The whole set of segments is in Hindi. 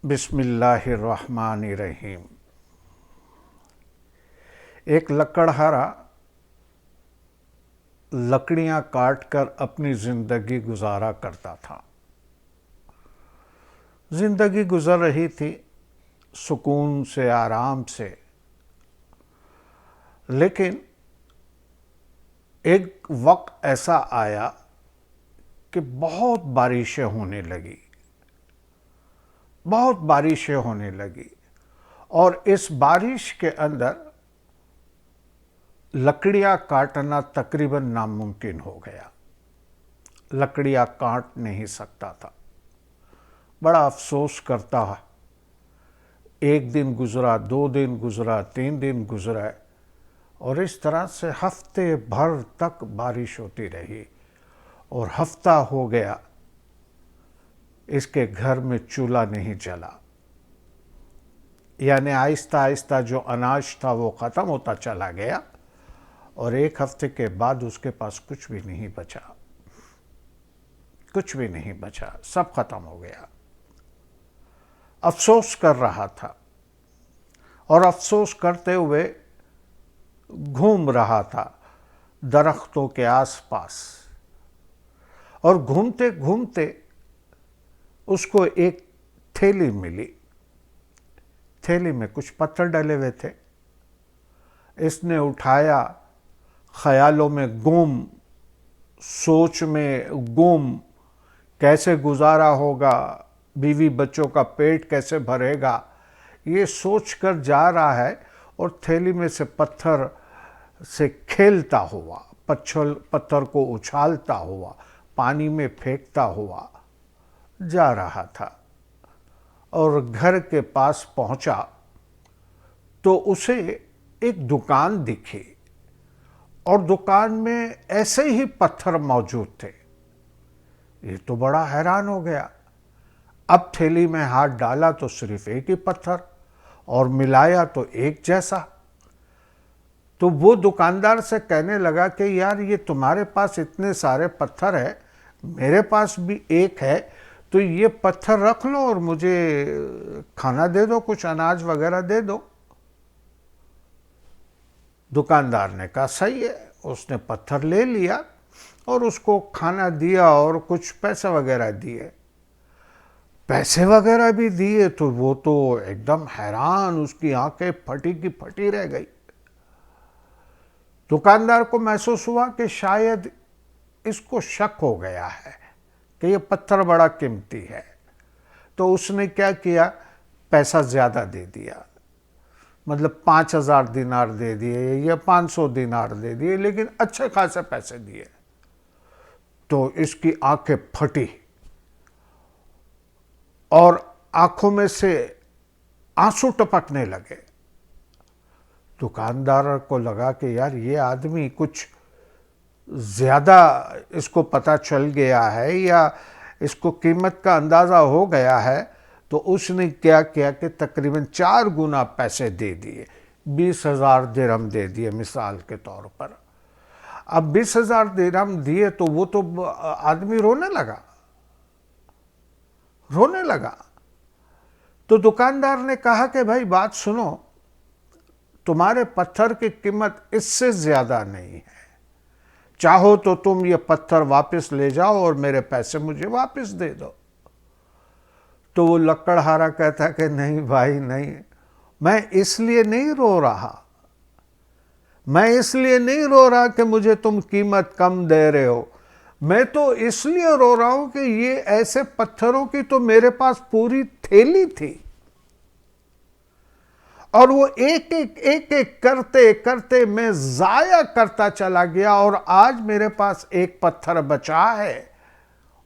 बिस्मिल्लाहिर्रहमानिर्रहीम। एक लकड़हारा लकड़ियां काटकर अपनी जिंदगी गुजारा करता था। जिंदगी गुजर रही थी सुकून से, आराम से, लेकिन एक वक्त ऐसा आया कि बहुत बारिशें होने लगी, बहुत बारिशें होने लगी और इस बारिश के अंदर लकड़ियां काटना तकरीबन नामुमकिन हो गया। लकड़ियां काट नहीं सकता था। बड़ा अफसोस करता है। एक दिन गुजरा, 2 दिन गुजरा, 3 दिन गुजरा और इस तरह से हफ्ते भर तक बारिश होती रही और हफ्ता हो गया इसके घर में चूल्हा नहीं जला। यानी आहिस्ता आहिस्ता जो अनाज था वो ख़त्म होता चला गया और एक हफ्ते के बाद उसके पास कुछ भी नहीं बचा, कुछ भी नहीं बचा, सब खत्म हो गया। अफसोस कर रहा था और अफसोस करते हुए घूम रहा था दरख्तों के आसपास और घूमते घूमते उसको एक थैली मिली। थैली में कुछ पत्थर डले हुए थे। इसने उठाया, ख्यालों में गुम, सोच में गुम, कैसे गुजारा होगा, बीवी बच्चों का पेट कैसे भरेगा, ये सोच कर जा रहा है और थैली में से पत्थर से खेलता हुआ, पत्थर को उछालता हुआ, पानी में फेंकता हुआ जा रहा था और घर के पास पहुंचा तो उसे एक दुकान दिखी और दुकान में ऐसे ही पत्थर मौजूद थे। ये तो बड़ा हैरान हो गया। अब थैली में हाथ डाला तो सिर्फ एक ही पत्थर और मिलाया तो एक जैसा। तो वो दुकानदार से कहने लगा कि यार ये तुम्हारे पास इतने सारे पत्थर है, मेरे पास भी एक है, तो ये पत्थर रख लो और मुझे खाना दे दो, कुछ अनाज वगैरह दे दो। दुकानदार ने कहा सही है। उसने पत्थर ले लिया और उसको खाना दिया और कुछ पैसे वगैरह दिए। पैसे वगैरह भी दिए तो वो तो एकदम हैरान, उसकी आंखें फटी की फटी रह गई। दुकानदार को महसूस हुआ कि शायद इसको शक हो गया है कि ये पत्थर बड़ा कीमती है। तो उसने क्या किया, पैसा ज़्यादा दे दिया, मतलब 5,000 दिनार दे दिए या 500 दिनार दे दिए, लेकिन अच्छे खासे पैसे दिए। तो इसकी आंखें फटी और आंखों में से आंसू टपकने लगे। दुकानदार को लगा कि यार ये आदमी कुछ ज़्यादा इसको पता चल गया है या इसको कीमत का अंदाज़ा हो गया है। तो उसने क्या किया कि तकरीबन 4 गुना पैसे दे दिए, 20,000 दिरहम दे दिए मिसाल के तौर पर। अब 20,000 दिरहम दिए तो वो तो आदमी रोने लगा, रोने लगा। तो दुकानदार ने कहा कि भाई बात सुनो, तुम्हारे पत्थर की कीमत इससे ज़्यादा नहीं है, चाहो तो तुम ये पत्थर वापस ले जाओ और मेरे पैसे मुझे वापस दे दो। तो वो लकड़हारा कहता कि नहीं भाई नहीं, मैं इसलिए नहीं रो रहा, मैं इसलिए नहीं रो रहा कि मुझे तुम कीमत कम दे रहे हो, मैं तो इसलिए रो रहा हूं कि ये ऐसे पत्थरों की तो मेरे पास पूरी थैली थी और वो एक एक करते करते मैं जाया करता चला गया और आज मेरे पास एक पत्थर बचा है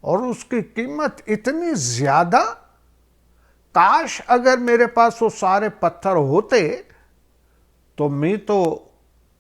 और उसकी कीमत इतनी ज्यादा, काश अगर मेरे पास वो सारे पत्थर होते तो मैं तो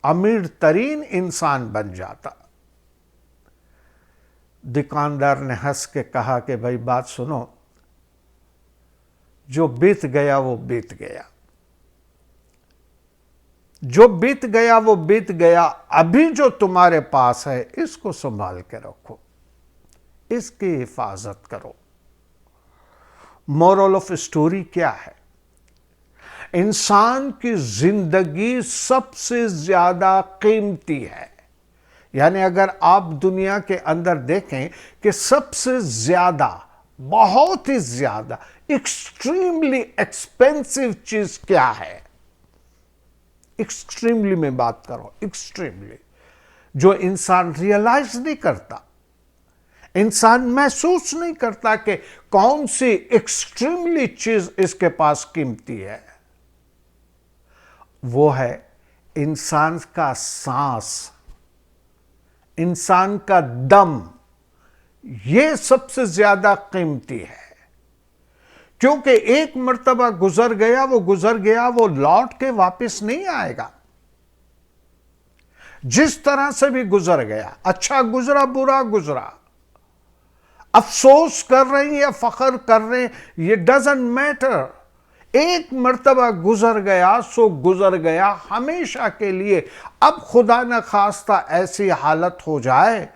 अमीर तरीन इंसान बन जाता। दुकानदार ने हंस के कहा कि भाई बात सुनो, जो बीत गया वो बीत गया, जो बीत गया वो बीत गया। अभी जो तुम्हारे पास है इसको संभाल के रखो, इसकी हिफाजत करो। मोरल ऑफ स्टोरी क्या है? इंसान की जिंदगी सबसे ज्यादा कीमती है। यानी अगर आप दुनिया के अंदर देखें कि सबसे ज्यादा, बहुत ही ज्यादा, एक्सट्रीमली एक्सपेंसिव चीज क्या है? एक्सट्रीमली में बात करो, एक्सट्रीमली, जो इंसान रियलाइज नहीं करता, इंसान महसूस नहीं करता कि कौन सी एक्सट्रीमली चीज इसके पास कीमती है। वो है इंसान का सांस, इंसान का दम। ये सबसे ज्यादा कीमती है, क्योंकि एक मर्तबा गुजर गया, वो गुजर गया, वो लौट के वापस नहीं आएगा। जिस तरह से भी गुजर गया, अच्छा गुजरा, बुरा गुजरा, अफसोस कर रहे हैं या फख्र कर रहे हैं, ये डजंट मैटर। एक मर्तबा गुजर गया सो गुजर गया हमेशा के लिए। अब खुदा न खास्ता ऐसी हालत हो जाए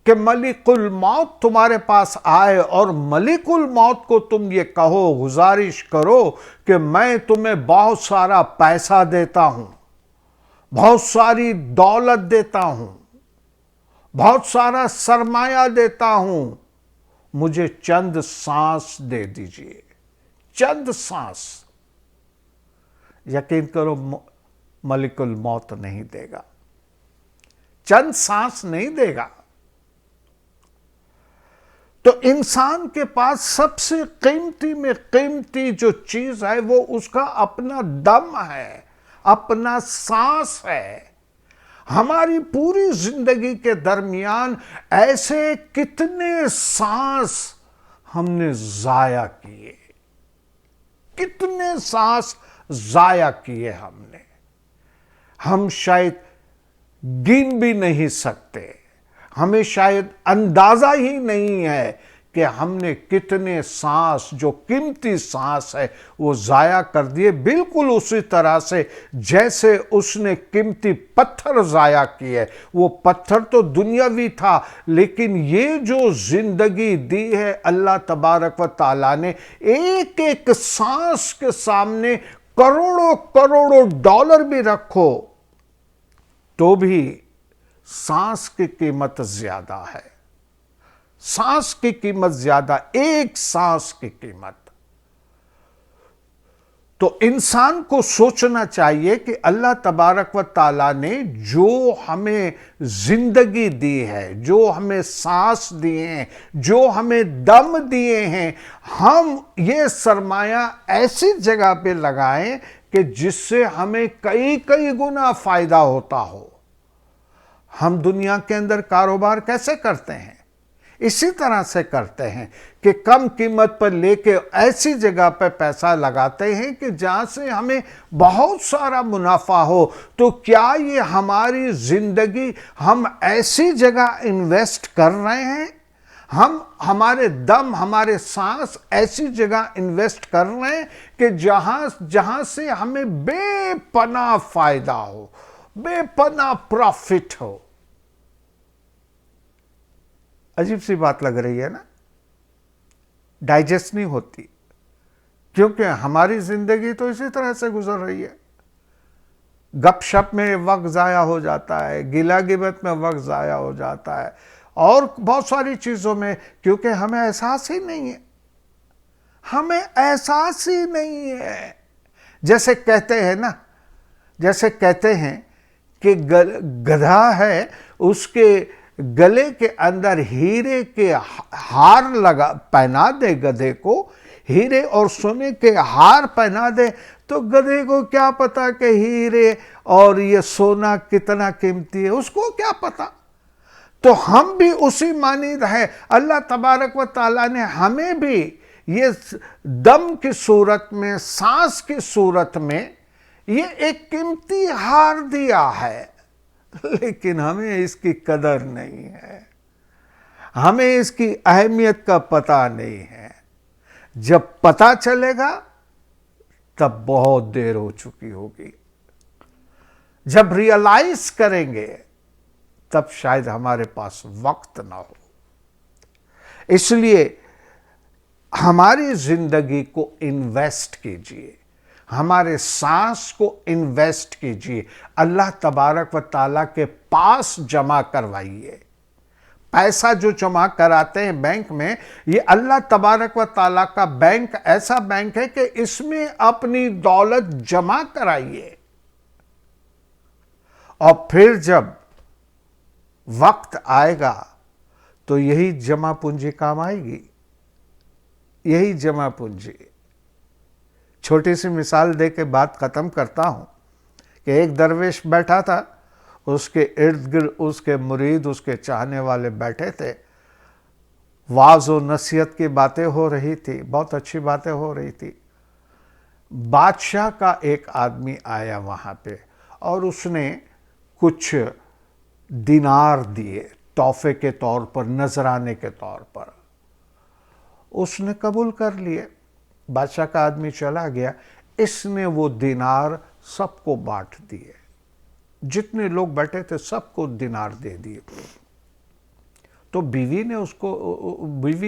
कि मलिकुल मौत तुम्हारे पास आए और मलिकुल मौत को तुम ये कहो, गुजारिश करो कि मैं तुम्हें बहुत सारा पैसा देता हूं, बहुत सारी दौलत देता हूं, बहुत सारा सरमाया देता हूं, मुझे चंद सांस दे दीजिए, चंद सांस। यकीन करो मलिकुल मौत नहीं देगा, चंद सांस नहीं देगा। तो इंसान के पास सबसे कीमती में कीमती जो चीज है वो उसका अपना दम है, अपना सांस है। हमारी पूरी जिंदगी के दरमियान ऐसे कितने सांस हमने जाया किए, कितने सांस जाया किए हमने, हम शायद गिन भी नहीं सकते। हमें शायद अंदाजा ही नहीं है कि हमने कितने सांस, जो कीमती सांस है, वो जाया कर दिए। बिल्कुल उसी तरह से जैसे उसने कीमती पत्थर जाया किए। वो पत्थर तो दुनियावी था, लेकिन ये जो जिंदगी दी है अल्लाह तबारक व ताला ने, एक एक सांस के सामने करोड़ों करोड़ों डॉलर भी रखो तो भी सांस की कीमत ज्यादा है, सांस की कीमत ज्यादा, एक सांस की कीमत। तो इंसान को सोचना चाहिए कि अल्लाह तबारक व ताला ने जो हमें जिंदगी दी है, जो हमें सांस दिए हैं, जो हमें दम दिए हैं, हम ये सरमाया ऐसी जगह पे लगाएं कि जिससे हमें कई कई गुना फायदा होता हो। हम दुनिया के अंदर कारोबार कैसे करते हैं? इसी तरह से करते हैं कि कम कीमत पर लेके ऐसी जगह पर पैसा लगाते हैं कि जहां से हमें बहुत सारा मुनाफा हो। तो क्या ये हमारी जिंदगी हम ऐसी जगह इन्वेस्ट कर रहे हैं? हम हमारे दम, हमारे सांस ऐसी जगह इन्वेस्ट कर रहे हैं कि जहां से हमें बेपनाह फायदा हो, बेपनाह प्रॉफिट हो। अजीब सी बात लग रही है ना, डाइजेस्ट नहीं होती, क्योंकि हमारी जिंदगी तो इसी तरह से गुजर रही है। गपशप में वक्त ज़ाया हो जाता है, गिला गिबत में वक्त ज़ाया हो जाता है, और बहुत सारी चीज़ों में, क्योंकि हमें एहसास ही नहीं है, हमें एहसास ही नहीं है। जैसे कहते हैं ना, जैसे कहते हैं कि गधा है, उसके गले के अंदर हीरे के हार पहना दे, गधे को हीरे और सोने के हार पहना दे, तो गधे को क्या पता कि हीरे और ये सोना कितना कीमती है, उसको क्या पता। तो हम भी उसी मानीद है। अल्लाह तबारक व ताला ने हमें भी ये दम की सूरत में, सांस की सूरत में ये एक कीमती हार दिया है, लेकिन हमें इसकी कदर नहीं है, हमें इसकी अहमियत का पता नहीं है। जब पता चलेगा तब बहुत देर हो चुकी होगी। जब रियलाइज करेंगे तब शायद हमारे पास वक्त ना हो। इसलिए हमारी जिंदगी को इन्वेस्ट कीजिए, हमारे सांस को इन्वेस्ट कीजिए, अल्लाह तबारक व ताला के पास जमा करवाइए। पैसा जो जमा कराते हैं बैंक में, ये अल्लाह तबारक व ताला का बैंक ऐसा बैंक है कि इसमें अपनी दौलत जमा कराइए, और फिर जब वक्त आएगा तो यही जमा पूंजी काम आएगी, यही जमा पूंजी। छोटी सी मिसाल दे के बात खत्म करता हूं कि एक दरवेश बैठा था, उसके इर्द गिर्द उसके मुरीद, उसके चाहने वाले बैठे थे। वाज और नसीहत की बातें हो रही थी, बहुत अच्छी बातें हो रही थी। बादशाह का एक आदमी आया वहां पे और उसने कुछ दिनार दिए तोहफे के तौर पर, नजराने के तौर पर। उसने कबूल कर लिए। बादशाह का आदमी चला गया, इसने वो दिनार सबको बांट दिए, जितने लोग बैठे थे सबको दिनार दे दिए। तो बीवी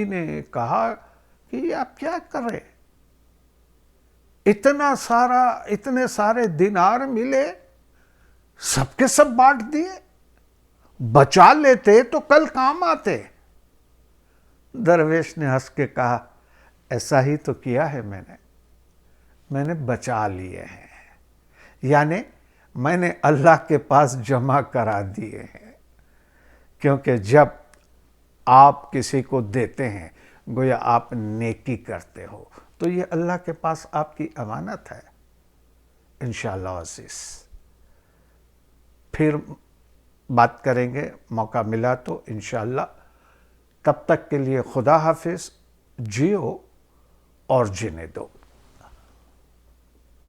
ने कहा कि आप क्या कर रहे, इतने सारे दिनार मिले, सबके सब बांट दिए, बचा लेते तो कल काम आते। दरवेश ने हंस के कहा, ऐसा ही तो किया है मैंने बचा लिए हैं, यानी मैंने अल्लाह के पास जमा करा दिए हैं। क्योंकि जब आप किसी को देते हैं, गोया आप नेकी करते हो, तो ये अल्लाह के पास आपकी अमानत है। इंशाअल्लाह अज़ीज़ फिर बात करेंगे, मौका मिला तो इंशाअल्लाह। तब तक के लिए खुदा हाफिज़, जियो और जीने दो।